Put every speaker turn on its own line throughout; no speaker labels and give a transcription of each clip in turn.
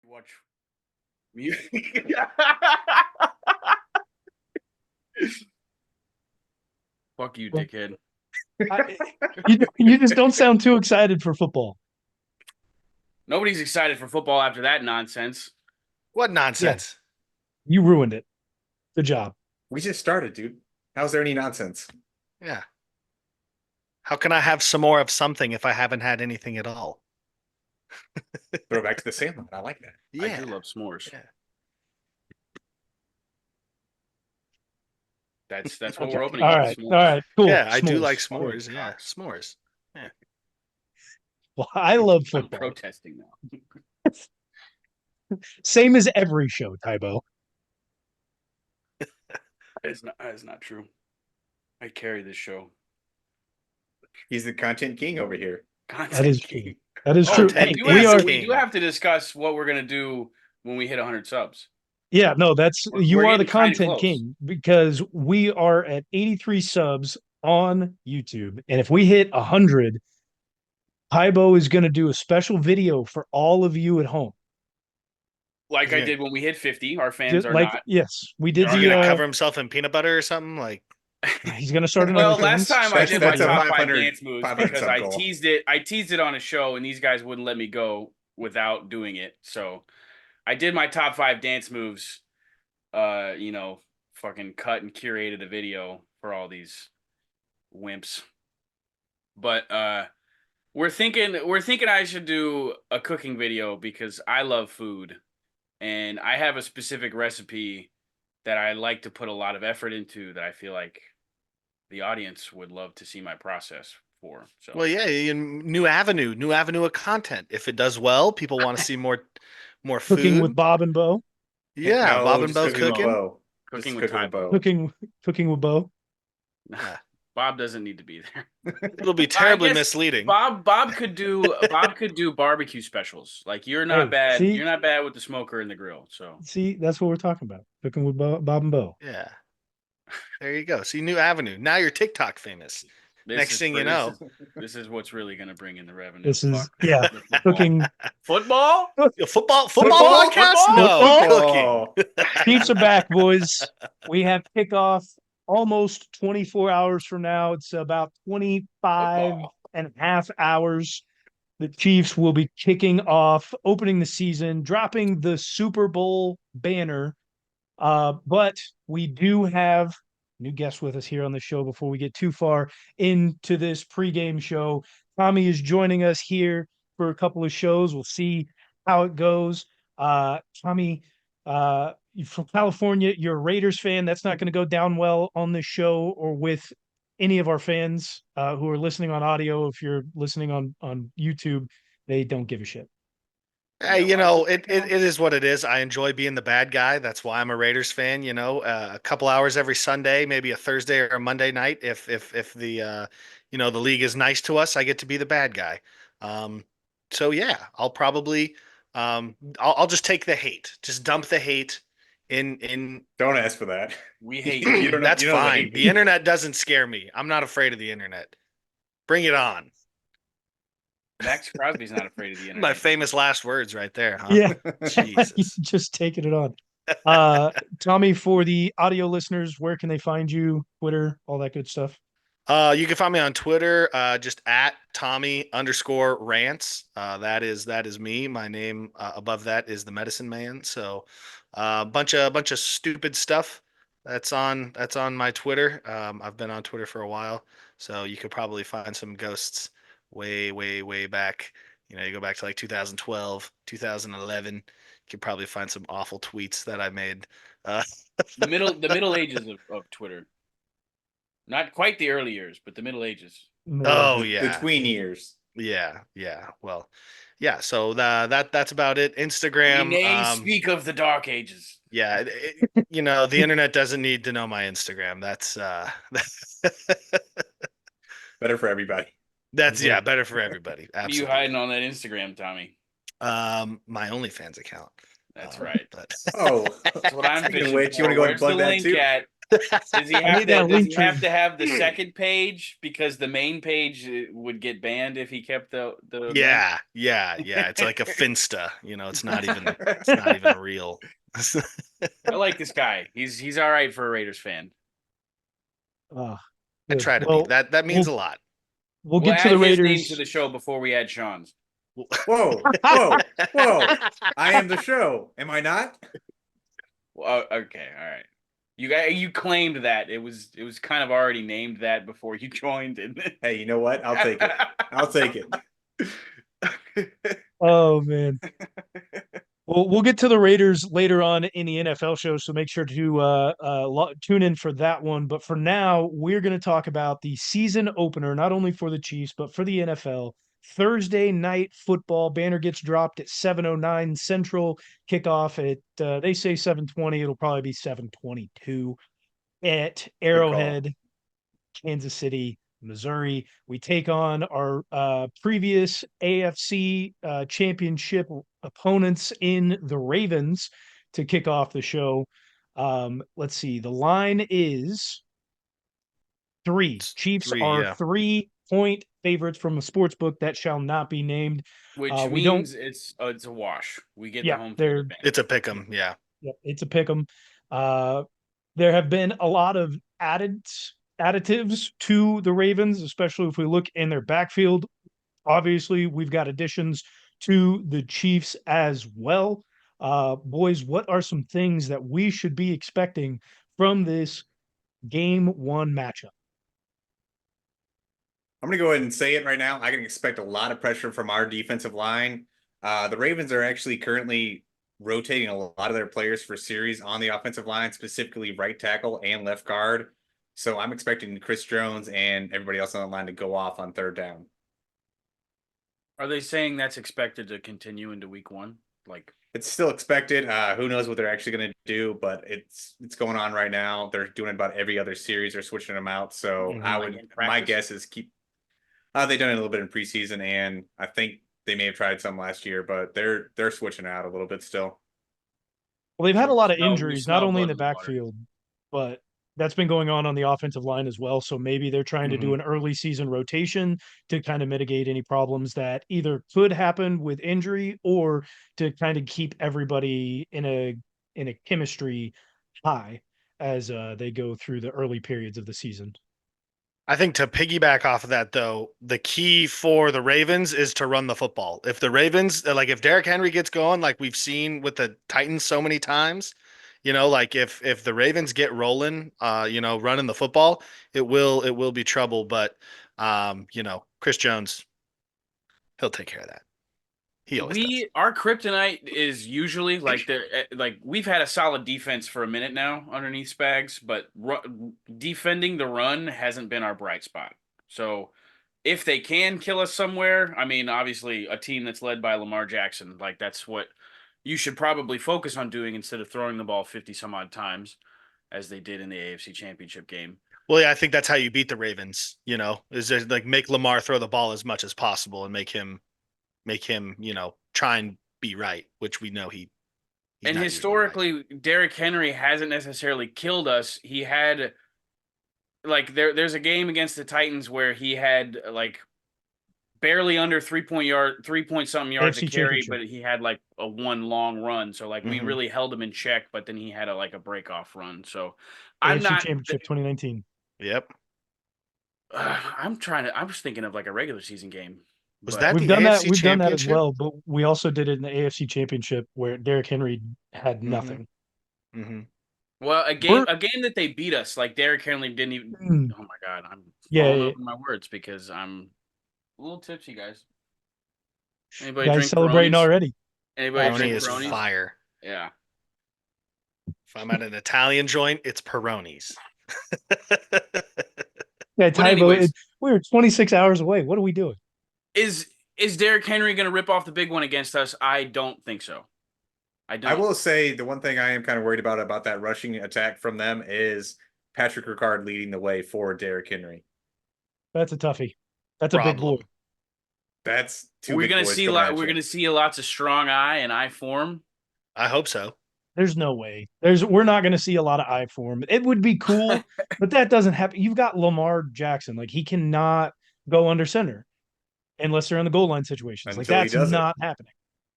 Watch music. Fuck you, dickhead.
You just don't sound too excited for football.
Nobody's excited for football after that nonsense.
What
Yeah,
nonsense?
you ruined it. Good job.
We just started, dude. How's there any nonsense?
Yeah. How can I have some more of something if I haven't had anything at all?
Throw back to the Sandlot. I like that.
I do love s'mores.
Yeah.
That's what
Okay.
we're opening
All
with.
right.
S'mores.
All right. Cool.
Yeah, I do
S'mores.
like s'mores. Yeah, s'mores.
Well, I love
I'm
football.
protesting now.
Same as every show, Tybo.
That is not true. I carry this show.
He's the content king over here.
That is true. That is true.
Content
Hey,
is
We
king.
do have to discuss what we're gonna do when we hit 100 subs.
Yeah, no, you
We're
are the
getting kinda
content
close.
king because we are at 83 subs on YouTube. And if we hit 100, Tybo is going to do a special video for all of you at home.
Like I
Yeah.
did when we hit 50. Our fans
Just
are
like,
not.
yes, we did
Is he
the,
gonna cover himself in peanut butter or something? Like,
he's going to start an
Well,
OnlyFans
last time I
That's-
did my
that's a
top 5
500
dance moves
500
because
sub
I
goal.
teased it. I teased it on a show, and these guys wouldn't let me go without doing it. So I did my top 5 dance moves. Fucking cut and curated a video for all these wimps. But we're thinking I should do a cooking video because I love food, and I have a specific recipe that I like to put a lot of effort into that I feel like the audience would love to see my process for. So
well, yeah, new avenue of content. If it does well, people want to see more
cooking
food.
with Bob and Bo,
Yeah,
No,
Bob and
just
Bo
with
cooking.
Bo.
Cooking
Just
with
cooking
Tybo.
cooking with Bo.
Yeah.
Bob doesn't need to be there.
It'll be terribly
I guess
misleading.
Bob could do barbecue specials. Like you're not
Hey,
bad.
see?
You're not bad with the smoker and the grill. So
See, that's what we're talking about. Cooking with Bob and Bo.
Yeah. There you go. See, new avenue. Now you're TikTok famous. Next thing you know.
this is what's really going to bring in the revenue.
This is,
Fuck.
yeah, cooking.
Football.
Football
Football?
podcast?
Football?
No,
Football.
cooking.
Chiefs are back, boys. We have kickoff almost 24 hours from now. It's about 25
Football.
and a half hours. The Chiefs will be kicking off, opening the season, dropping the Super Bowl banner. But we do have new guests with us here on the show before we get too far into this pregame show. Tommy is joining us here for a couple of shows. We'll see how it goes. Tommy, you're from California. You're a Raiders fan. That's not going to go down well on this show or with any of our fans who are listening on audio. If you're listening on YouTube, they don't give a shit.
Hey, it is what it is. I enjoy being the bad guy. That's why I'm a Raiders fan. A couple hours every Sunday, maybe a Thursday or a Monday night. If the the league is nice to us, I get to be the bad guy. So yeah, I'll probably I'll just take the hate, just dump the hate in.
Don't ask for that.
We hate
You
you.
don't know-
That's
you don't
fine.
hate me.
The internet doesn't scare me. I'm not afraid of the internet. Bring it on.
Max Crosby's not afraid of the internet.
My famous last words right there, huh?
Yeah,
Jesus.
just taking it on. Tommy, for the audio listeners, where can they find you? Twitter, all that good stuff.
You can find me on Twitter, just at Tommy_rants. That is me. My name above that is the Medicine Man. So, bunch of stupid stuff that's on my Twitter. I've been on Twitter for a while, so you could probably find some ghosts way back. You go back to like 2012, 2011. You could probably find some awful tweets that I made.
The middle ages of Twitter. Not quite the early years, but the Middle Ages.
Oh
The
yeah,
tween years.
yeah. Well, yeah. So that's about it. Instagram.
Speak of the Dark Ages.
Yeah, the internet doesn't need to know my Instagram. That's
Better for everybody.
that's better for everybody.
What are you
Absolutely.
hiding on that Instagram, Tommy?
My OnlyFans account.
That's right.
But
Oh,
That's what I'm
speaking of
fishing
which, you
for.
want to go ahead
Where's
and plug
the
that
link
too?
at? Does he
I
have
need
to?
that
Does
link
he
tree.
have to have the second page because the main page would get banned if he kept the link?
Yeah. It's like a Finsta. It's not even real.
I like this guy. He's all right for a Raiders fan.
I
Good.
try to be.
Well,
That means
we'll
a lot.
we'll
We'll
get to
add
the
his name to
Raiders.
the show before we add Sean's.
Whoa, whoa, whoa! I am the show. Am I not?
Well, okay, all right. You claimed that it was kind of already named that before you joined, didn't it?
Hey, you know what? I'll take it. I'll take it.
Oh man. Well, we'll get to the Raiders later on in the NFL show, so make sure to tune in for that one. But for now, we're going to talk about the season opener, not only for the Chiefs but for the NFL. Thursday night football banner gets dropped at 7:09 Central. Kickoff at they say 7:20. It'll probably be 7:22 at
Good call.
Arrowhead, Kansas City, Missouri. We take on our previous AFC championship opponents in the Ravens to kick off the show. Let's see. The line is 3.
It's
Chiefs
3,
are
yeah.
3-point favorites from a sports book that shall not be named.
Which
We don't.
means it's a wash. We get the
Yeah,
home field
they're.
It's a
advantage.
pick 'em, yeah.
Yeah, it's a pick 'em. There have been a lot of additives to the Ravens, especially if we look in their backfield. Obviously, we've got additions to the Chiefs as well. Boys, what are some things that we should be expecting from this game one matchup?
I'm gonna go ahead and say it right now. I can expect a lot of pressure from our defensive line. The Ravens are actually currently rotating a lot of their players for series on the offensive line, specifically right tackle and left guard. So I'm expecting Chris Jones and everybody else on the line to go off on third down.
Are they saying that's expected to continue into week one? Like,
It's still expected. Who knows what they're actually going to do, but it's going on right now. They're doing it about every other series. They're switching them out. So
Mhm.
I
like
would
in
my
practice?
guess is keep. They've done it a little bit in preseason, and I think they may have tried some last year, but they're switching out a little bit still.
Well, they've had
So
a lot of
we
injuries, not
smell
only in
blood
the
in the water.
backfield, but that's been going on the offensive line as well. So maybe they're trying to do an early season rotation to kind of mitigate any problems that either could happen with injury or to kind of keep everybody in a chemistry high as they go through the early periods of the season.
I think to piggyback off of that, though, the key for the Ravens is to run the football. If the Ravens, like if Derrick Henry gets going, like we've seen with the Titans so many times, like if the Ravens get rolling, running the football, it will be trouble. But Chris Jones, he'll take care of that. He always does.
Our kryptonite is usually like we've had a solid defense for a minute now underneath Spags, but defending the run hasn't been our bright spot. So if they can kill us somewhere, I mean, obviously a team that's led by Lamar Jackson, like that's what you should probably focus on doing instead of throwing the ball 50 some odd times as they did in the AFC Championship game.
Well, yeah, I think that's how you beat the Ravens. Is just like make Lamar throw the ball as much as possible and make him, try and be right, which we know he's
And
not usually right.
historically, Derrick Henry hasn't necessarily killed us. He had like there's a game against the Titans where he had like barely under 3 point something yards a
AFC
carry,
Championship.
but he had like a one long run. So like we
Mhm.
really held him in check, but then he had a break off run. So I'm
AFC
not.
Championship 2019.
Yep.
I was thinking of like a regular season game,
Was
but
that
We've
the
done that.
AFC
We've done that as
Championship?
well, but we also did it in the AFC Championship where Derrick Henry had
Mm-hmm.
nothing.
Mm-hmm.
well,
We're
a game that they beat us, like Derrick Henry didn't even.
mm,
Oh my god, I'm
yeah,
falling
yeah,
over my words because I'm a little tipsy, guys.
you
Anybody
guys
drink
celebrating
Peronis?
already.
Anybody
Peroni
drink
is
Absolutely
Peronis?
not.
fire.
Yeah.
If I'm at an Italian joint, it's Peroni's.
Yeah,
But
Tybo,
anyways,
we were 26 hours away. What are we doing?
is Derrick Henry going to rip off the big one against us? I don't think so. I
I
don't.
will say the one thing I am kind of worried about that rushing attack from them is Patrick Ricard leading the way for Derrick Henry.
That's a toughie. That's a big boy.
Problem.
That's two
We're
big
gonna
boys
see
coming at
we're
you.
gonna see lots of strong eye and eye form.
I hope so.
There's no way. We're not going to see a lot of eye for him. It would be cool, but that doesn't happen. You've got Lamar Jackson. Like, he cannot go under center unless they're in the goal line situations. Like,
until he
that's
does it.
not happening.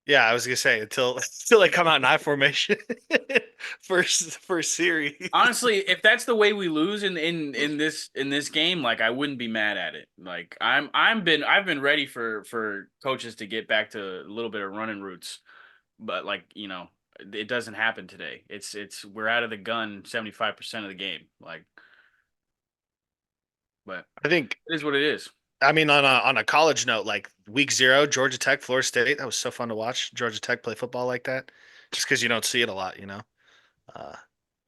Yeah, I was gonna say until they come out in I formation first series.
Honestly, if that's the way we lose in this game, like, I wouldn't be mad at it. Like, I've been ready for coaches to get back to a little bit of running routes, but, like, it doesn't happen today. It's we're out of the gun 75% of the game. Like, but
I think
it is what it is.
I mean on a college note, like week 0, Georgia Tech, Florida State, that was so fun to watch Georgia Tech play football like that. Just because you don't see it a lot, Uh,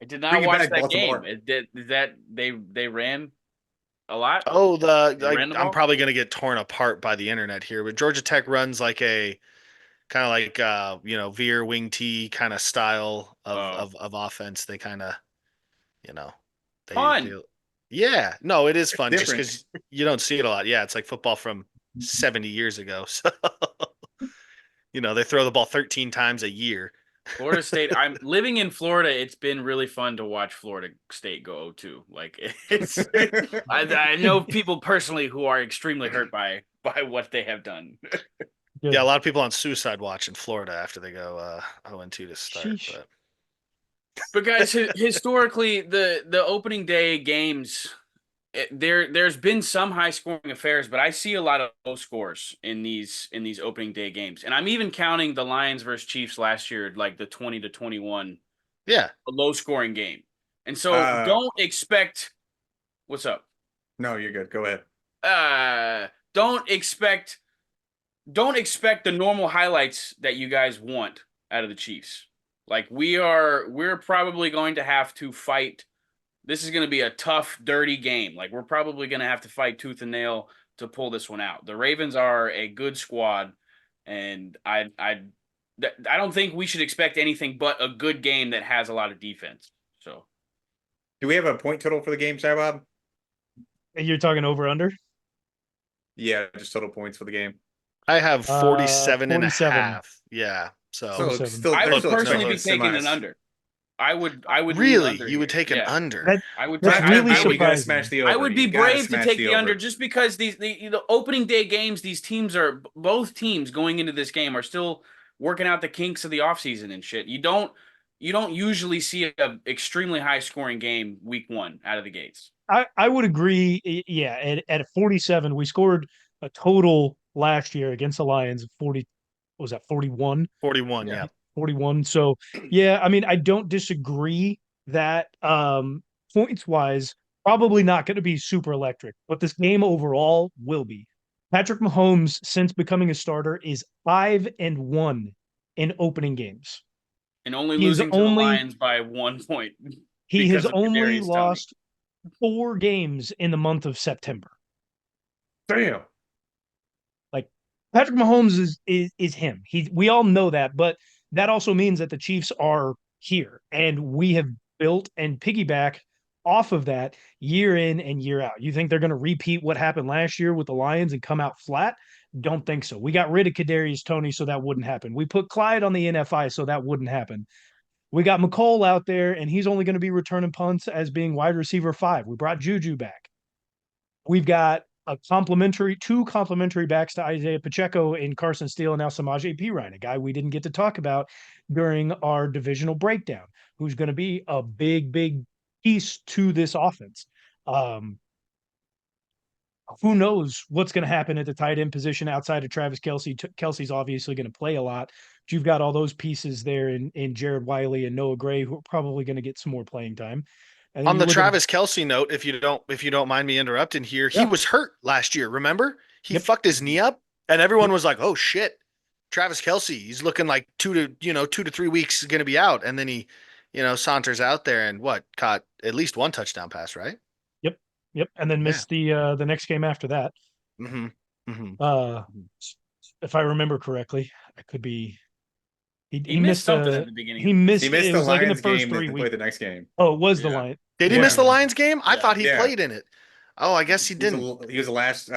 I did not
Bring it
watch
back,
that
Baltimore.
game. It did that they ran a lot.
oh,
They ran the
I'm
ball.
probably gonna get torn apart by the internet here, but Georgia Tech runs like a kind of like veer wing T kind of style
Oh,
of offense. They kind of you know they
fun.
yeah, no, it is
It's
fun just
different.
because you don't see it a lot. Yeah, it's like football from 70 years ago. So they throw the ball 13 times a year.
Florida State. I'm living in Florida. It's been really fun to watch Florida State go 0-2. Like, it's I know people personally who are extremely hurt by what they have done.
Good.
Yeah, a lot of people on suicide watch in Florida after they go 0-2 to start.
Sheesh.
But guys, historically, the opening day games, there's been some high scoring affairs, but I see a lot of low scores in these opening day games, and I'm even counting the Lions versus Chiefs last year, like the 20-21,
Yeah,
a low scoring game. And so don't expect. What's up?
No, you're good. Go ahead.
Don't expect the normal highlights that you guys want out of the Chiefs. Like, we're probably going to have to fight. This is going to be a tough, dirty game. Like, we're probably going to have to fight tooth and nail to pull this one out. The Ravens are a good squad, and I don't think we should expect anything but a good game that has a lot of defense. So,
Do we have a point total for the game, Shy Bob?
You're talking over under?
Yeah, just total points for the game.
I have 47 and a
47.
half. Yeah, so
So
47.
it's still,
I
they're
would
still
personally be
expecting
taking an
semis.
under. I would lean
really,
under
you would
here.
take an
Yeah.
under.
That,
I would.
That's
I,
really
I,
You
would
gotta
surprising.
smash the over.
I would be
You gotta
brave to
smash
take the under
over.
just because the opening day games, these teams are both teams going into this game are still working out the kinks of the offseason and shit. You don't usually see a extremely high scoring game week 1 out of the gates.
I would agree. Yeah, at 47, we scored a total last year against the Lions of 40. What was that 41?
41,
Yeah.
yeah.
41. So yeah, I mean, I don't disagree that points wise, probably not going to be super electric, but this game overall will be. Patrick Mahomes, since becoming a starter, is 5-1 in opening games.
And only
He is
losing to the
only
Lions by 1 point
he has
because of
only
Kadarius Toney.
lost 4 games in the month of September.
Damn.
Like, Patrick Mahomes is him. We all know that, but that also means that the Chiefs are here, and we have built and piggyback off of that year in and year out. You think they're going to repeat what happened last year with the Lions and come out flat? Don't think so. We got rid of Kadarius Toney, so that wouldn't happen. We put Clyde on the NFI, so that wouldn't happen. We got McCole out there, and he's only going to be returning punts as being wide receiver 5. We brought Juju back. We've got two complimentary backs to Isaiah Pacheco and Carson Steele, and now Samaje Perine, a guy we didn't get to talk about during our divisional breakdown, who's going to be a big, big piece to this offense. Who knows what's going to happen at the tight end position outside of Travis Kelce? Kelsey's obviously going to play a lot. But you've got all those pieces there in Jared Wiley and Noah Gray, who are probably going to get some more playing time. And
On the Travis Kelce note, if you don't mind me interrupting here, he was hurt last year. Remember, he fucked his knee up, and everyone was like, "Oh shit, Travis Kelce, he's looking like 2 to 3 weeks going to be out." And then he, saunters out there and caught at least 1 touchdown pass, right?
Yep, and then missed the next game after that.
Mm-hmm. Mm-hmm.
If I remember correctly, I could be.
He missed something at the beginning.
He missed.
He missed
it
the
was like in the
Lions
first
game
3
that
weeks.
played the next game.
Oh, it was the
Yeah.
Lions.
Did he miss the Lions game? I thought he
Yeah.
played in it. Oh, I guess he
He was
didn't.
he was the last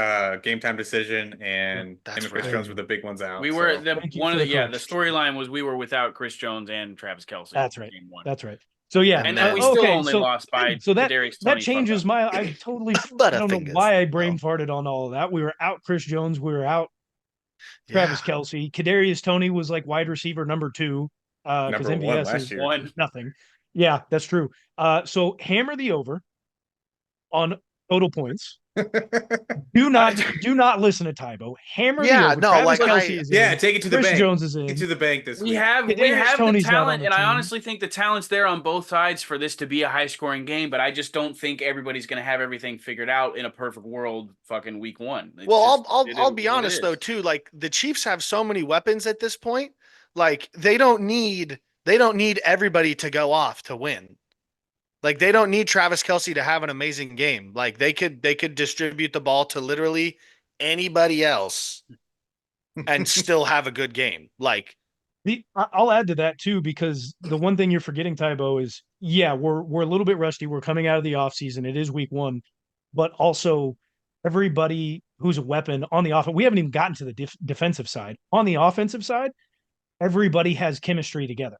game time decision, and him
That's
and Chris
right.
Jones were the big ones out.
We were
So
the
Thank you
one
for
of
the
the the
correction.
storyline was we were without Chris Jones and Travis Kelsey
That's
for
right.
game one.
That's right. So yeah,
And
And we
then
still
okay.
only lost by
So that
Kadarius
that
Toney fuck
changes
up.
my. I don't know
Butterfingers.
why I brain
Oh,
farted on all of that. We were out Chris Jones. We were out
yeah.
Travis Kelsey. Kadarius Toney was like wide receiver number 2, because
#1
MVS
last
is
year.
One.
nothing. Yeah, that's true. So hammer the over on total points. Do not listen to Tybo. Hammer the
Yeah,
over.
no,
Travis
like
Kelsey is
Yeah,
in.
take it to the
Chris
bank.
Jones is
Take it
in.
to the bank this
we
week.
have
Kadarius
the
Toney's not on
talent,
the
and I
team.
honestly think the talent's there on both sides for this to be a high scoring game. But I just don't think everybody's going to have everything figured out in a perfect world. Fucking week one. It's
well,
just it
I'll
is
be
what it
honest though
is.
too. Like the Chiefs have so many weapons at this point. Like they don't need everybody to go off to win. Like they don't need Travis Kelsey to have an amazing game. Like they could distribute the ball to literally anybody else and still have a good game. Like
I'll add to that too, because the one thing you're forgetting, Tybo, is yeah, we're a little bit rusty. We're coming out of the offseason. It is week one, but also everybody who's a weapon on the offense. We haven't even gotten to the defensive side. On the offensive side, everybody has chemistry together.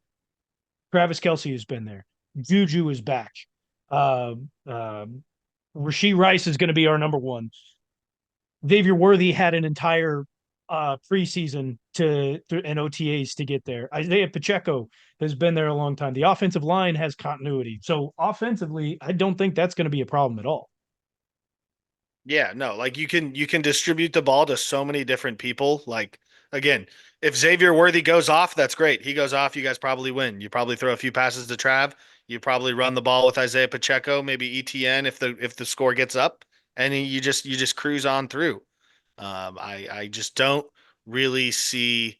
Travis Kelsey has been there. Juju is back. Uh, Rashee Rice is going to be our number one. Xavier Worthy had an entire preseason and OTAs to get there. Isaiah Pacheco has been there a long time. The offensive line has continuity. So offensively, I don't think that's going to be a problem at all.
yeah, no, like you can distribute the ball to so many different people. Like again, if Xavier Worthy goes off, that's great. He goes off, you guys probably win. You probably throw a few passes to Trav. You probably run the ball with Isaiah Pacheco, maybe ETN if the score gets up, and you just cruise on through. I just don't really see,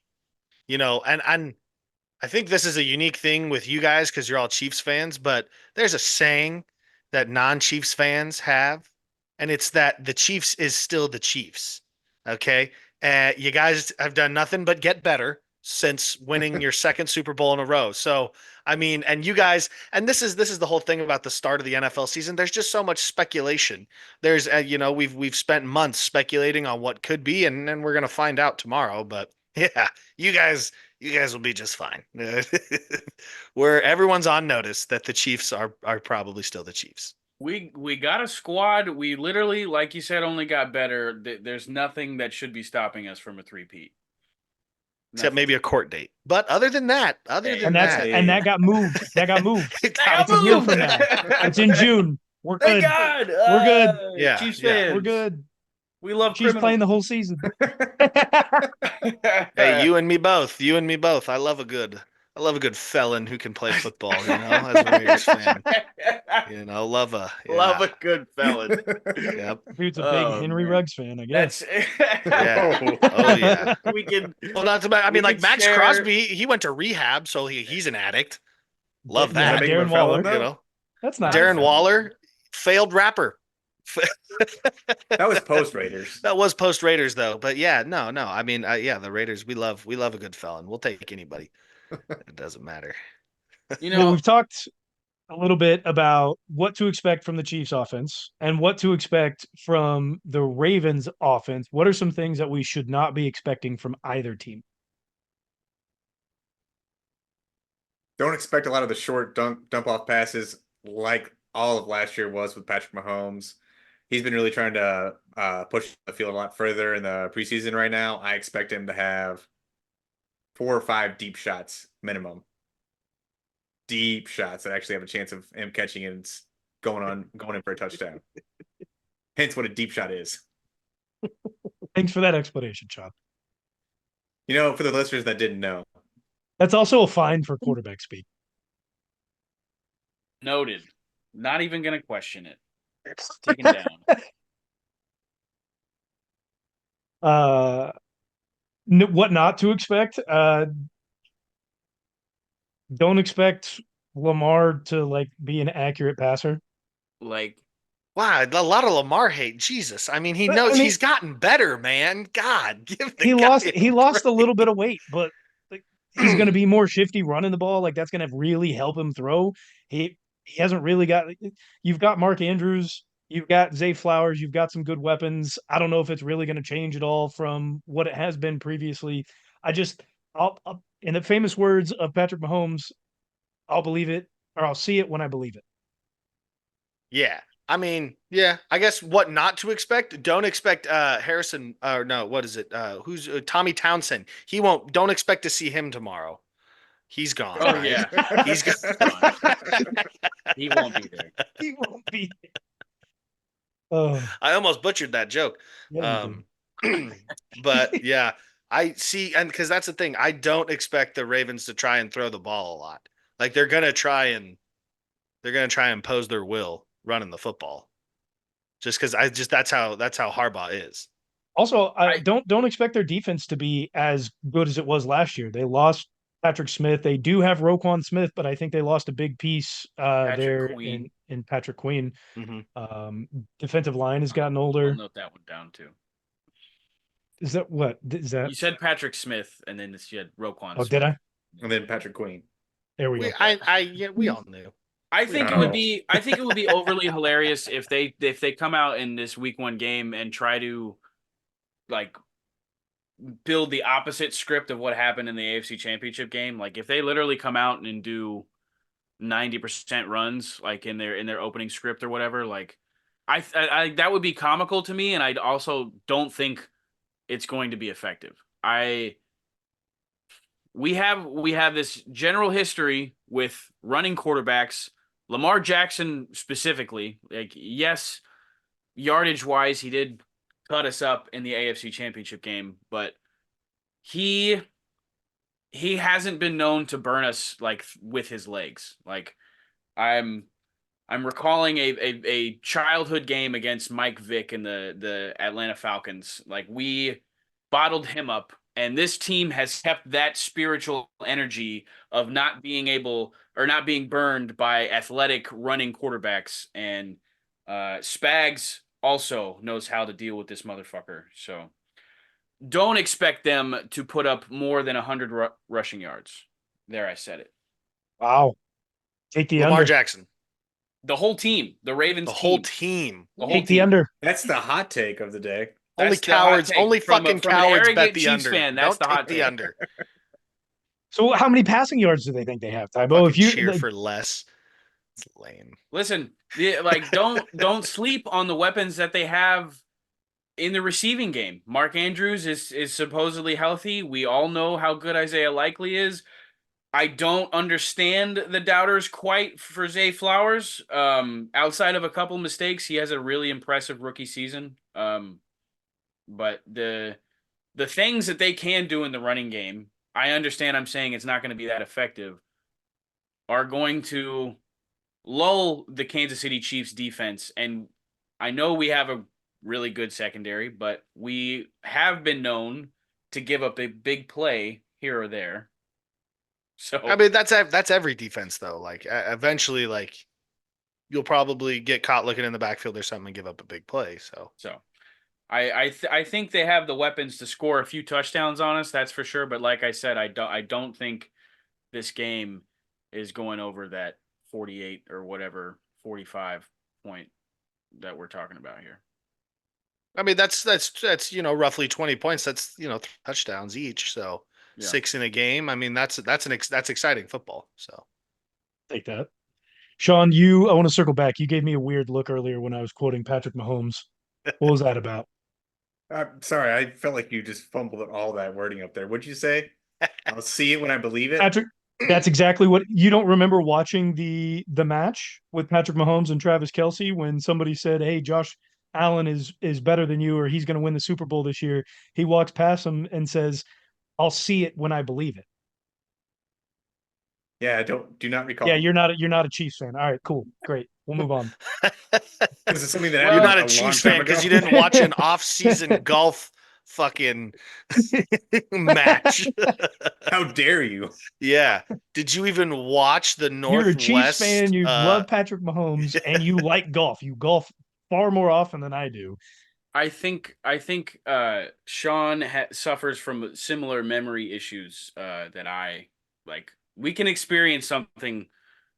and I think this is a unique thing with you guys because you're all Chiefs fans, but there's a saying that non-Chiefs fans have, and it's that the Chiefs is still the Chiefs. Okay. You guys have done nothing but get better since winning your second Super Bowl in a row. So, I mean, and you guys, and this is the whole thing about the start of the NFL season. There's just so much speculation. There's, we've spent months speculating on what could be, and then we're gonna find out tomorrow. But yeah, you guys will be just fine. Where everyone's on notice that the Chiefs are probably still the Chiefs.
We got a squad. We literally, like you said, only got better. There's nothing that should be stopping us from a three-peat.
Except
Nothing.
maybe a court date. But other than that,
And that got moved. That got moved.
it
I
It's
got
a year
moved.
from now. It's in June. We're
Thank
good.
God.
We're good.
Yeah,
Chiefs
yeah.
fans.
We're good.
We love
She's playing
criminals.
the whole season.
Hey, you and me both. You and me both. I love a good felon who can play football, as a Raiders fan. Love a
Love
yeah.
a good felon.
Yep.
Dude's a big
Oh,
Henry
man.
Ruggs fan, I guess.
That's
Yeah. Oh yeah.
we can.
Well, not to I
We
mean, like
could
Max
share-
Crosby, he went to rehab, so he's an addict. Love
Yeah,
that.
make him a
Darren
felon,
Waller.
though?
That's not
Darren
bad.
Waller, failed rapper.
That was post Raiders.
That was post Raiders though, but yeah, no. I mean, yeah, the Raiders, we love a good felon. We'll take anybody. It doesn't matter.
Well, we've talked a little bit about what to expect from the Chiefs offense and what to expect from the Ravens offense. What are some things that we should not be expecting from either team?
Don't expect a lot of the short dump off passes like all of last year was with Patrick Mahomes. He's been really trying to push the field a lot further in the preseason right now. I expect him to have 4 or 5 deep shots minimum. Deep shots that actually have a chance of him catching it and going in for a touchdown. Hence what a deep shot is.
Thanks for that explanation, Sean.
For the listeners that didn't know.
That's also a fine for quarterback speed.
Noted. Not even going to question it. Taken down.
What not to expect? Don't expect Lamar to be an accurate passer.
Like,
Wow, a lot of Lamar hate. Jesus, I mean, he knows he's gotten better, man. God, give the guy
he lost a
break.
little bit of weight, but he's going to be more shifty running the ball. That's going to really help him throw. He hasn't really got. You've got Mark Andrews You've got Zay Flowers. You've got some good weapons. I don't know if it's really going to change at all from what it has been previously. I just, in the famous words of Patrick Mahomes, I'll believe it or I'll see it when I believe it.
Yeah. I mean, yeah, I guess what not to expect. Don't expect Harrison or no, what is it? Who's Tommy Townsend? Don't expect to see him tomorrow. He's gone,
Oh
right?
yeah,
He's gone.
gone. He won't be there.
He won't be. Oh,
I almost butchered that joke.
yeah, you did.
But yeah, I see, and because that's the thing, I don't expect the Ravens to try and throw the ball a lot. Like they're gonna try and impose their will running the football. Just because that's how Harbaugh is.
Also,
I
don't expect their defense to be as good as it was last year. They lost Patrick Smith. They do have Roquan Smith, but I think they lost a big piece
Patrick
there
Queen.
in Patrick Queen.
Mm-hmm.
Defensive line has gotten
I'll
older.
note that one down too.
Is that what is that?
You said Patrick Smith, and then you had Roquan
Oh, did
Smith.
I?
And then Patrick Queen.
There we
We
go.
yeah, we all knew.
I think it
No.
would be. I think it would be overly hilarious if they come out in this week 1 game and try to like build the opposite script of what happened in the AFC Championship game. Like if they literally come out and do 90% runs, like in their opening script or whatever, like I that would be comical to me, and I also don't think it's going to be effective. We have this general history with running quarterbacks, Lamar Jackson specifically. Like yes, yardage wise, he did cut us up in the AFC Championship game, but he hasn't been known to burn us like with his legs. Like I'm I'm recalling a childhood game against Mike Vick and the Atlanta Falcons. Like we bottled him up, and this team has kept that spiritual energy of not being able or not being burned by athletic running quarterbacks. And Spags also knows how to deal with this motherfucker. So don't expect them to put up more than 100 rushing yards. There, I said it.
Wow. Take the
Lamar
under.
Jackson,
The whole team, the Ravens
the whole
team,
team.
the whole
Take the
team.
under.
That's the hot take of the day.
Only
That's the hot
cowards,
take.
only
From
fucking
an
cowards bet
arrogant
the
Chiefs
under.
fan, that's
Don't
the
take
hot
the
take.
under.
So how many passing yards do they think they have, Tybo?
Fucking
If you
cheer
like,
for less. It's lame.
Listen, like don't sleep on the weapons that they have in the receiving game. Mark Andrews is supposedly healthy. We all know how good Isaiah Likely is. I don't understand the doubters quite for Zay Flowers. Outside of a couple mistakes, he has a really impressive rookie season. But the things that they can do in the running game, I understand I'm saying it's not going to be that effective, are going to lull the Kansas City Chiefs defense. And I know we have a really good secondary, but we have been known to give up a big play here or there. So
I mean, that's every defense though. Like eventually, like you'll probably get caught looking in the backfield or something and give up a big play. So
I think they have the weapons to score a few touchdowns on us, that's for sure. But like I said, I don't think this game is going over that 48 or whatever 45 point that we're talking about here.
I mean, that's roughly 20 points. That's touchdowns each. So
Yeah.
6 in a game. I mean, that's exciting football. So
take that. Sean, I want to circle back. You gave me a weird look earlier when I was quoting Patrick Mahomes. What was that about?
I'm sorry, I felt like you just fumbled all that wording up there. What'd you say? I'll see it when I believe it.
Patrick, that's exactly what you don't remember watching the match with Patrick Mahomes and Travis Kelce when somebody said, "Hey, Josh Allen is better than you, or he's going to win the Super Bowl this year." He walks past him and says, "I'll see it when I believe it."
Yeah, I do not recall.
Yeah, you're not a Chiefs fan. All right, cool, great. We'll move on.
This is something that
Well,
you're
happened
not a
a long
Chiefs
time
fan because
ago.
you didn't watch an off-season golf fucking match.
How dare you?
Yeah. Did you even watch the
You're a Chiefs
Northwest?
fan. You love Patrick Mahomes, and you like golf. You golf far more often than I do.
I think Sean suffers from similar memory issues that I like. We can experience something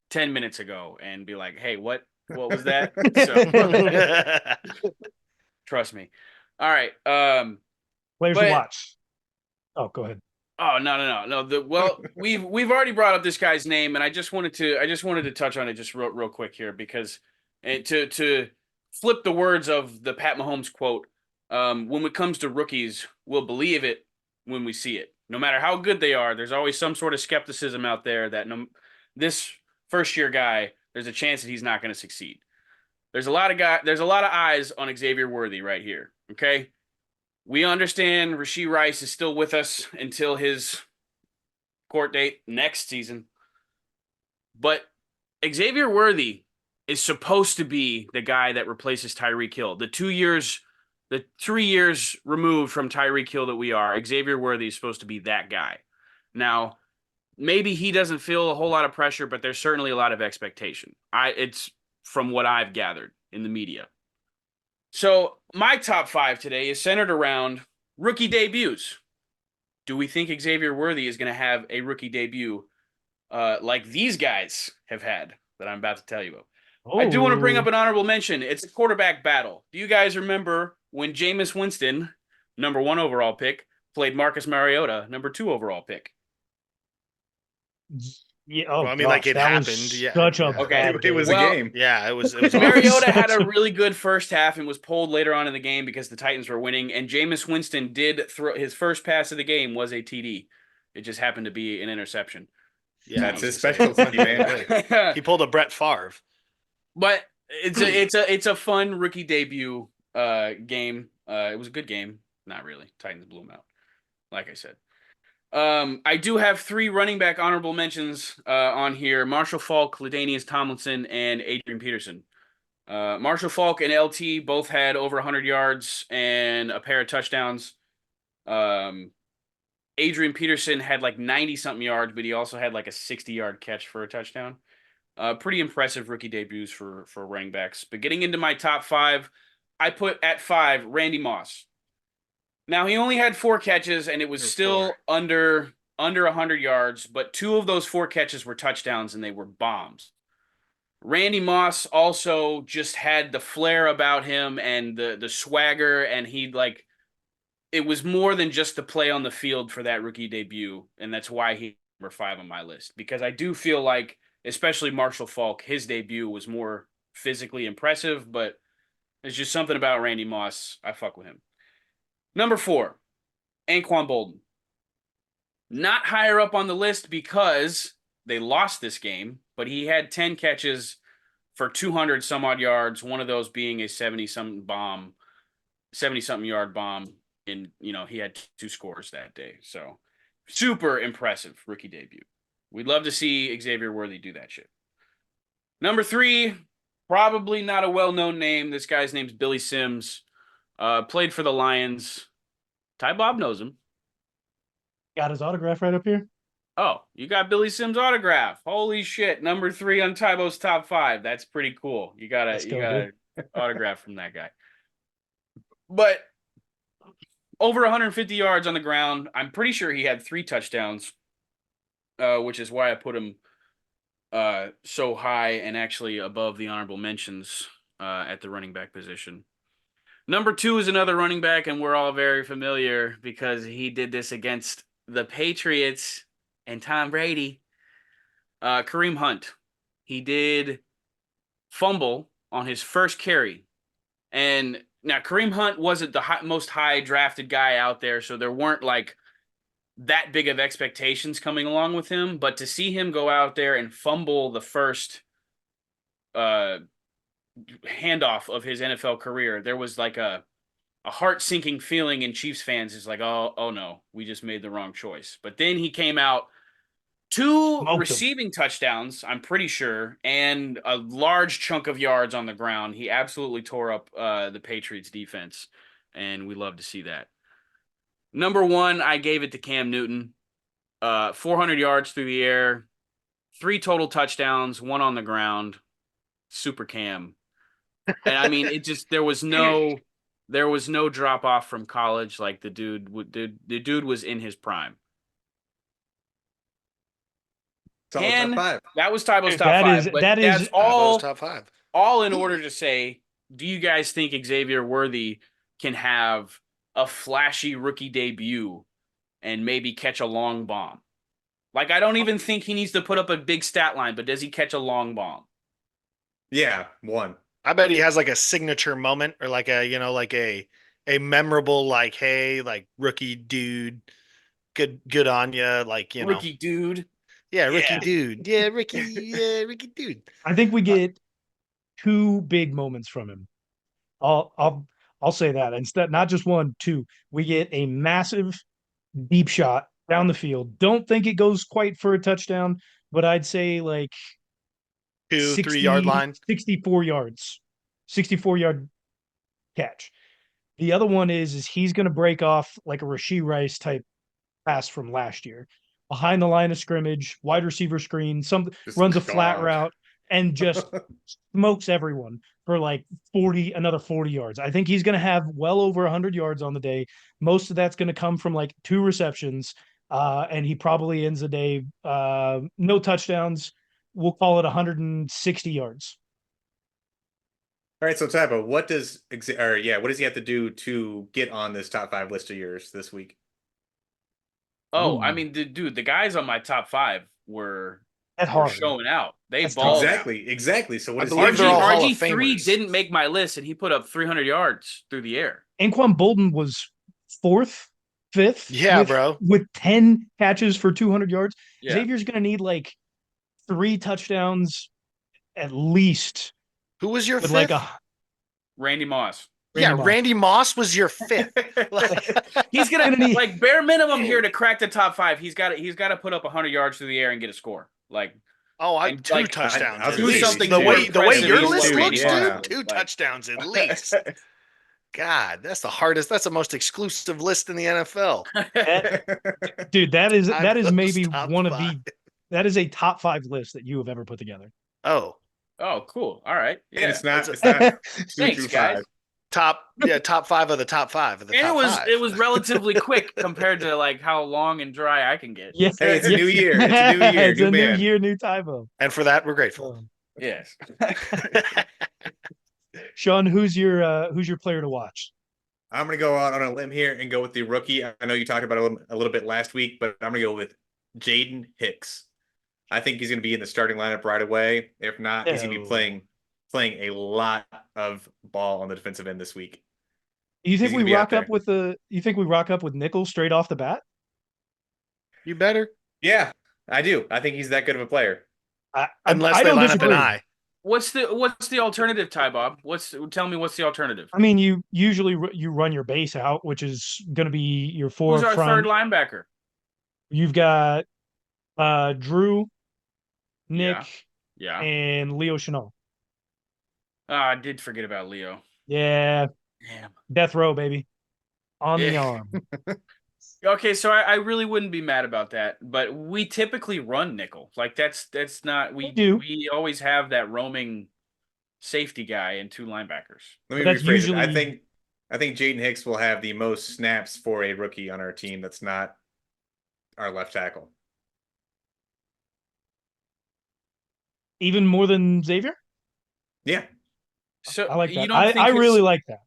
10 minutes ago and be like, "Hey, what what was that? So trust me. All right.
Players to
But
watch. Oh, go ahead.
oh no. Well, we've already brought up this guy's name, and I just wanted to touch on it just real quick here because to flip the words of the Pat Mahomes quote, when it comes to rookies, we'll believe it when we see it. No matter how good they are, there's always some sort of skepticism out there that this first year guy, there's a chance that he's not going to succeed. There's a lot of eyes on Xavier Worthy right here. Okay. We understand Rashee Rice is still with us until his court date next season. But Xavier Worthy is supposed to be the guy that replaces Tyreek Hill. The 3 years removed from Tyreek Hill that we are, Xavier Worthy is supposed to be that guy. Now, maybe he doesn't feel a whole lot of pressure, but there's certainly a lot of expectation. It's from what I've gathered in the media. So my top 5 today is centered around rookie debuts. Do we think Xavier Worthy is going to have a rookie debut like these guys have had that I'm about to tell you about? I do want to bring up an honorable mention. It's a quarterback battle. Do you guys remember when Jameis Winston, number 1 overall pick, played Marcus Mariota, number 2 overall pick?
Yeah. Oh,
well, I mean, like
gosh,
it
that
happened.
was
Yeah.
such a
Okay.
bad
It was
game.
a game.
Yeah, it was awful.
Mariota had
Such
a really good first half and was pulled later on in the game because the Titans were winning. And Jameis Winston did throw his first pass of the game was a TD. It just happened to be an interception.
Yeah,
That's
I
his
was gonna say,
specialty, man.
he pulled a Brett Favre.
But it's a fun rookie debut game. It was a good game. Not really. Titans blew them out. Like I said. I do have 3 running back honorable mentions on here: Marshall Faulk, Ladainius Tomlinson, and Adrian Peterson. Marshall Faulk and LT both had over 100 yards and a pair of touchdowns. Adrian Peterson had like 90-something yards, but he also had like a 60-yard catch for a touchdown. Pretty impressive rookie debuts for running backs. But getting into my top 5, I put at 5 Randy Moss. Now, he only had 4 catches, and it was still under 100 yards, but 2 of those 4 catches were touchdowns, and they were bombs. Randy Moss also just had the flair about him and the swagger, and it was more than just the play on the field for that rookie debut, and that's why he's number 5 on my list. Because I do feel like, especially Marshall Faulk, his debut was more physically impressive, but there's just something about Randy Moss. I fuck with him. Number 4, Anquan Bolden. Not higher up on the list because they lost this game, but he had 10 catches for 200 some odd yards, one of those being a 70-something yard bomb. And, he had 2 scores that day. So super impressive rookie debut. We'd love to see Xavier Worthy do that shit. Number 3, probably not a well-known name. This guy's name's Billy Sims. Played for the Lions. Ty Bob knows him.
Got his autograph right up here.
Oh, you got Billy Sims' autograph. Holy shit. Number 3 on Tybo's top 5. That's pretty cool. You got an autograph from that guy. But over 150 yards on the ground. I'm pretty sure he had 3 touchdowns, which is why I put him so high and actually above the honorable mentions at the running back position. Number 2 is another running back, and we're all very familiar because he did this against the Patriots and Tom Brady. Kareem Hunt. He did fumble on his first carry. And now Kareem Hunt wasn't the most high drafted guy out there, so there weren't like that big of expectations coming along with him. But to see him go out there and fumble the first handoff of his NFL career, there was like a heart-sinking feeling in Chiefs fans. Is like, oh no, we just made the wrong choice. But then he came out 2 receiving touchdowns, I'm pretty sure, and a large chunk of yards on the ground. He absolutely tore up the Patriots defense, and we love to see that. Number 1, I gave it to Cam Newton. 400 yards through the air, 3 total touchdowns, 1 on the ground. Super Cam. And I mean, there was no drop off from college. Like the dude was in his prime.
Solid top 5.
That was Tybo's top 5. But that's all.
Top 5.
all in order to say, do you guys think Xavier Worthy can have a flashy rookie debut and maybe catch a long bomb? Like, I don't even think he needs to put up a big stat line, but does he catch a long bomb?
Yeah, one.
I bet he has like a signature moment or like a, like a memorable, like, hey, like rookie dude, good on you. Like,
Rookie dude.
yeah, rookie
Yeah.
dude. Yeah, Ricky dude.
I think we
Uh,
get two big moments from him. I'll I'll I'll say that instead, not just one, two. We get a massive deep shot down the field. Don't think it goes quite for a touchdown, but I'd say like
2-3 yard
60,
line.
64 yards, 64-yard catch. The other one is he's going to break off like a Rasheed Rice type pass from last year, behind the line of scrimmage, wide receiver screen, some
Just
runs a flat
gone.
route and just smokes everyone for like another 40 yards. I think he's going to have well over 100 yards on the day. Most of that's going to come from like 2 receptions. And he probably ends the day, no touchdowns. We'll call it 160 yards.
All right, so Tybo, what does what does he have to do to get on this top 5 list of yours this week?
Oh, I
Ooh,
mean, dude, the guys on my top 5
that
were
hard.
showing out. They
That's
balled
tough.
out.
Exactly. So what
I
does he
believe
have to
they're
do?
all Hall of
RG3
Famers.
didn't make my list, and he put up 300 yards through the air.
Anquan Bolden was fourth, fifth
Yeah, bro.
with 10 catches for 200 yards.
Yeah.
Xavier's going to need like 3 touchdowns at least
Who was your
with
fifth?
like a
Randy Moss.
Yeah,
Moss.
Randy Moss was your fifth.
He's gonna
Gonna need-
like bare minimum here to crack the top 5. He's got to put up 100 yards through the air and get a score. Like, and,
two
like,
touchdowns
I was
at
gonna
do
say
least.
something
The
more
way
impressive
your
than
list
what
looks,
Randy
yeah.
Moss
dude, two
did. Like,
touchdowns at least. God, that's the hardest. That's the most exclusive list in the NFL.
dude, that is
Those
maybe
top
one of
five.
that is a top 5 list that you have ever put together.
Oh,
oh, cool. All right.
And
Yeah.
it's not
That's
it's not 2
Thanks,
through
guys.
5.
top 5 of the top 5 of the
And
top five.
it was relatively quick compared to like how long and dry I can get.
Yeah,
Hey, it's a new year. It's a new year,
It's
new
a new
man.
year, new Tybo.
And for that, we're grateful.
Yes.
Sean, who's your player to watch?
I'm gonna go out on a limb here and go with the rookie. I know you talked about it a little bit last week, but I'm gonna go with Jaden Hicks. I think he's gonna be in the starting lineup right away. If not, he's gonna be
Oh.
playing a lot of ball on the defensive end this week.
You think
He's
we
gonna be out
rock up
there.
with Nickel straight off the bat?
You better.
Yeah, I do. I think he's that good of a player.
Unless
I
they
don't
line up
disagree.
an eye.
What's the alternative, Ty Bob? Tell me what's the alternative?
I mean, you usually you run your base out, which is going to be your
Who's our
forefront.
third linebacker?
You've got Drew, Nick,
Yeah.
and Leo Chanel.
I did forget about Leo.
Yeah,
Damn.
death row, baby, on the
Yeah.
arm.
Okay, so I really wouldn't be mad about that, but we typically run nickel. Like that's not
We do.
we always have that roaming safety guy and 2 linebackers.
Let me
But that's
rephrase it.
usually-
I think Jaden Hicks will have the most snaps for a rookie on our team that's not our left tackle.
Even more than Xavier.
Yeah.
So
I like
you
that.
don't think
I really like that.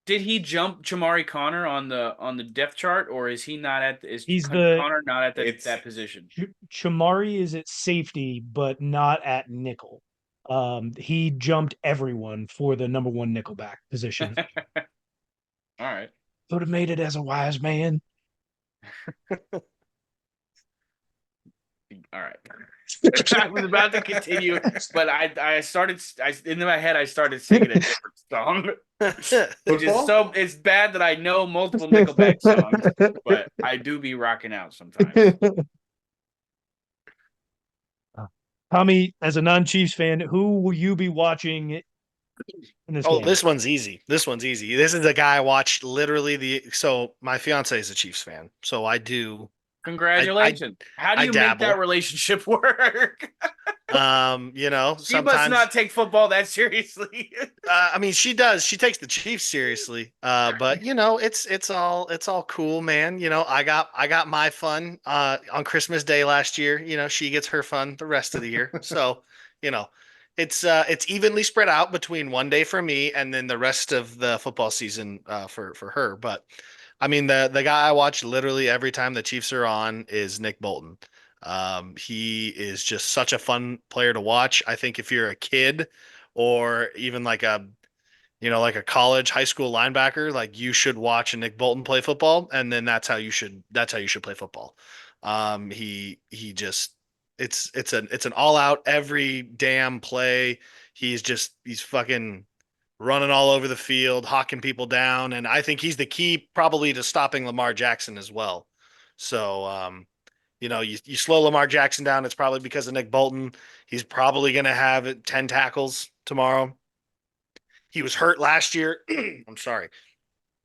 did he jump Chamari Connor on the depth chart, or is he not at
He's the-
Connor not at
It's-
that position?
Chamari is at safety, but not at nickel. He jumped everyone for the number 1 nickelback position.
All right.
Would have made it as a wise man.
All right. I was about to continue, but in my head I started singing a different song, which is
Football?
it's bad that I know multiple Nickelback songs, but I do be rocking out sometimes.
Tommy, as a non-Chiefs fan, who will you be watching in this
Oh,
game?
this one's easy. This one's easy. This is the guy I watched literally so my fiance is a Chiefs fan. So I do.
Congratulations. How do
I
you make
dabble.
that relationship work?
She must
Sometimes not take football that seriously.
I mean, she does. She takes the Chiefs seriously. But it's all cool, man. I got my fun on Christmas Day last year. She gets her fun the rest of the year. So, it's evenly spread out between one day for me and then the rest of the football season for her. But I mean, the guy I watch literally every time the Chiefs are on is Nick Bolton. He is just such a fun player to watch. I think if you're a kid or even like a like a college, high school linebacker, like you should watch a Nick Bolton play football, and then that's how you should play football. He just it's an all out every damn play. He's fucking running all over the field, hawking people down, and I think he's the key probably to stopping Lamar Jackson as well. So you slow Lamar Jackson down, it's probably because of Nick Bolton. He's probably going to have 10 tackles tomorrow. He was hurt last year. I'm sorry.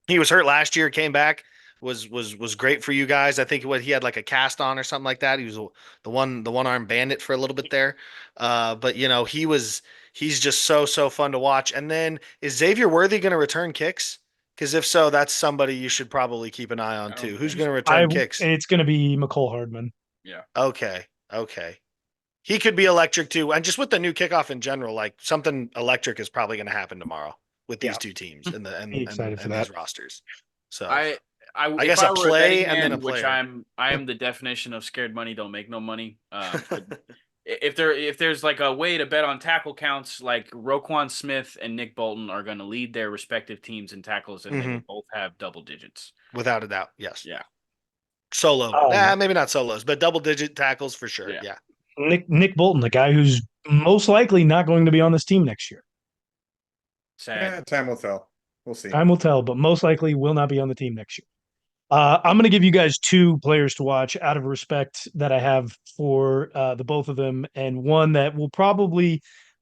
He was hurt last year, came back, was great for you guys. I think what he had like a cast on or something like that. He was the one arm bandit for a little bit there. But he's just so fun to watch. And then is Xavier Worthy going to return kicks? Because if so, that's somebody you should probably keep an eye on
I don't
too. Who's
think
going to
so.
return kicks?
It's going to be McCole Hardman.
Yeah.
Okay. He could be electric too. And just with the new kickoff in general, like something electric is probably going to happen tomorrow with
Yeah.
these two teams and the
Be excited for
and
that.
these rosters. So
I
I
if
guess
I
a
were a betting
play and then a
man, which
player.
I am the definition of scared money don't make no money. If there's like a way to bet on tackle counts, like Roquan Smith and Nick Bolton are going to lead their respective teams in tackles, and they will both have double digits.
Without a doubt, yes.
Yeah.
Solo. Maybe not solos, but double digit tackles for sure.
Yeah.
Yeah.
Nick Bolton, the guy who's most likely not going to be on this team next year.
Sad.
Yeah, time will tell. We'll see.
Time will tell, but most likely will not be on the team next year. I'm going to give you guys two players to watch out of respect that I have for the both of them, and one that will probably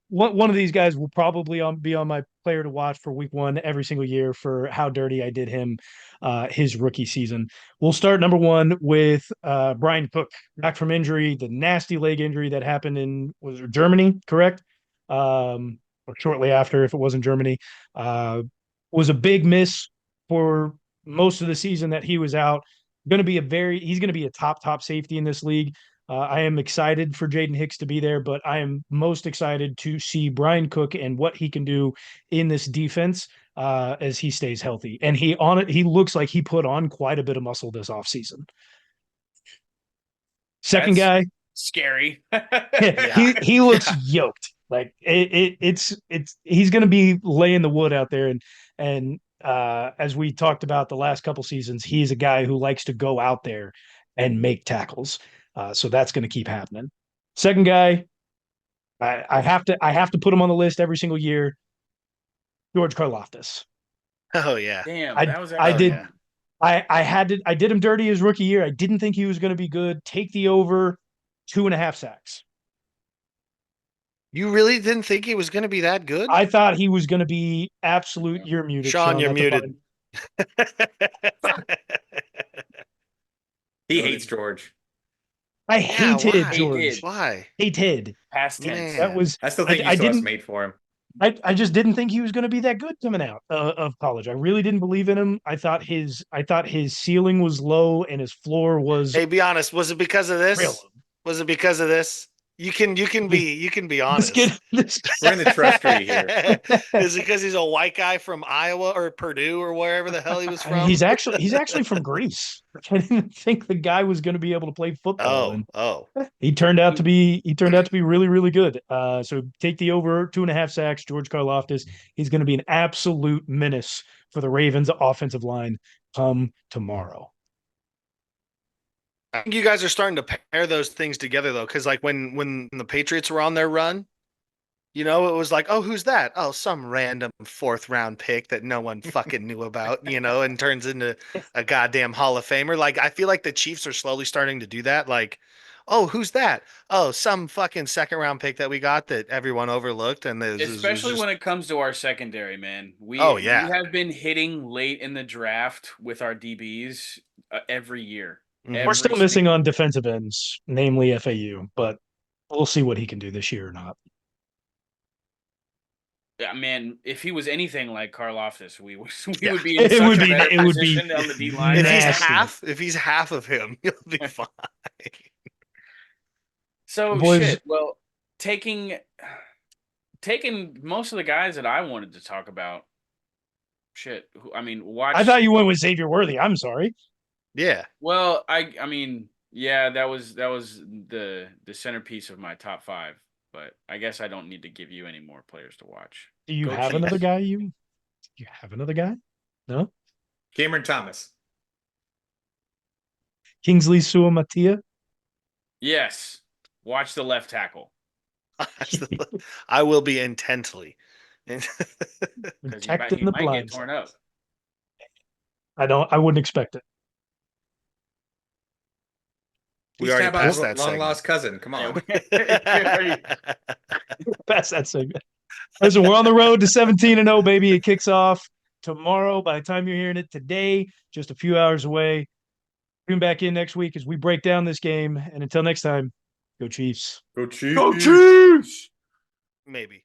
one of these guys will probably be on my player to watch for week one every single year for how dirty I did him his rookie season. We'll start number one with Brian Cook, back from injury, the nasty leg injury that happened in was it Germany, correct? Or shortly after, if it wasn't Germany, was a big miss for most of the season that he was out. He's going to be a top safety in this league. I am excited for Jaden Hicks to be there, but I am most excited to see Brian Cook and what he can do in this defense as he stays healthy. And he looks like he put on quite a bit of muscle this offseason. Second
That's
guy,
scary.
he looks yoked. Like it's he's going to be laying the wood out there, and as we talked about the last couple seasons, he's a guy who likes to go out there and make tackles. So that's going to keep happening. Second guy, I have to put him on the list every single year. George Karlaftis.
Oh yeah.
Damn,
I
that was
I
actually
did I did him dirty his rookie year. I didn't think he was going to be good. Take the over 2.5 sacks.
You really didn't think he was going to be that good?
I thought he was going to be absolute. You're muted,
Sean, you're
that's
muted.
He hates George.
I
Yeah,
hated
why?
George.
Why?
Hated.
past tense.
Man.
That was
I still think you saw us made for him.
I just didn't think he was going to be that good coming out of college. I really didn't believe in him. I thought his ceiling was low and his floor was
Hey, be honest. Was it because of
real.
this? Was it because of this? You can be honest.
We're in the trust tree here.
Is it because he's a white guy from Iowa or Purdue or wherever the hell he was from?
He's actually from Greece. I didn't think the guy was going to be able to play football. He turned out to be really, really good. So take the over 2.5 sacks, George Karlaftis. He's going to be an absolute menace for the Ravens offensive line come tomorrow.
I think you guys are starting to pair those things together though, because like when the Patriots were on their run, it was like, oh, who's that? Oh, some random 4th-round pick that no one fucking knew about, and turns into a goddamn Hall of Famer. Like, I feel like the Chiefs are slowly starting to do that. Like, oh, who's that? Oh, some fucking 2nd-round pick that we got that everyone overlooked. And
Especially when it comes to our secondary, man. We have been hitting late in the draft with our DBs every year.
We're still missing on defensive ends, namely FAU, but we'll see what he can do this year or not.
Yeah, man, if he was anything like Karlaftis, we would be in such a better position on the D line.
If he's half of him, he'll be fine.
So
Boys,
shit. Well, taking taken most of the guys that I wanted to talk about. Shit, I mean, watch.
I thought you went with Xavier Worthy. I'm sorry.
Yeah.
Well, I mean, yeah, that was the centerpiece of my top 5. But I guess I don't need to give you any more players to watch.
Do you
Go
have another
Chiefs.
guy? You have another guy? No.
Cameron Thomas.
Kingsley Suamatia.
Yes, watch the left tackle
I will be intently.
because
Protect in
he
the
might get
blind
torn
side.
up.
I wouldn't expect it.
We
He's
already
Tabo's
passed that
long
segment.
lost cousin. Come
Yeah,
on.
Pass that segment. Listen, we're on the road to 17-0, baby. It kicks off tomorrow. By the time you're hearing it today, just a few hours away. Tune back in next week as we break down this game. And until next time, go Chiefs.
Go Chiefs.
Go Chiefs.
Maybe.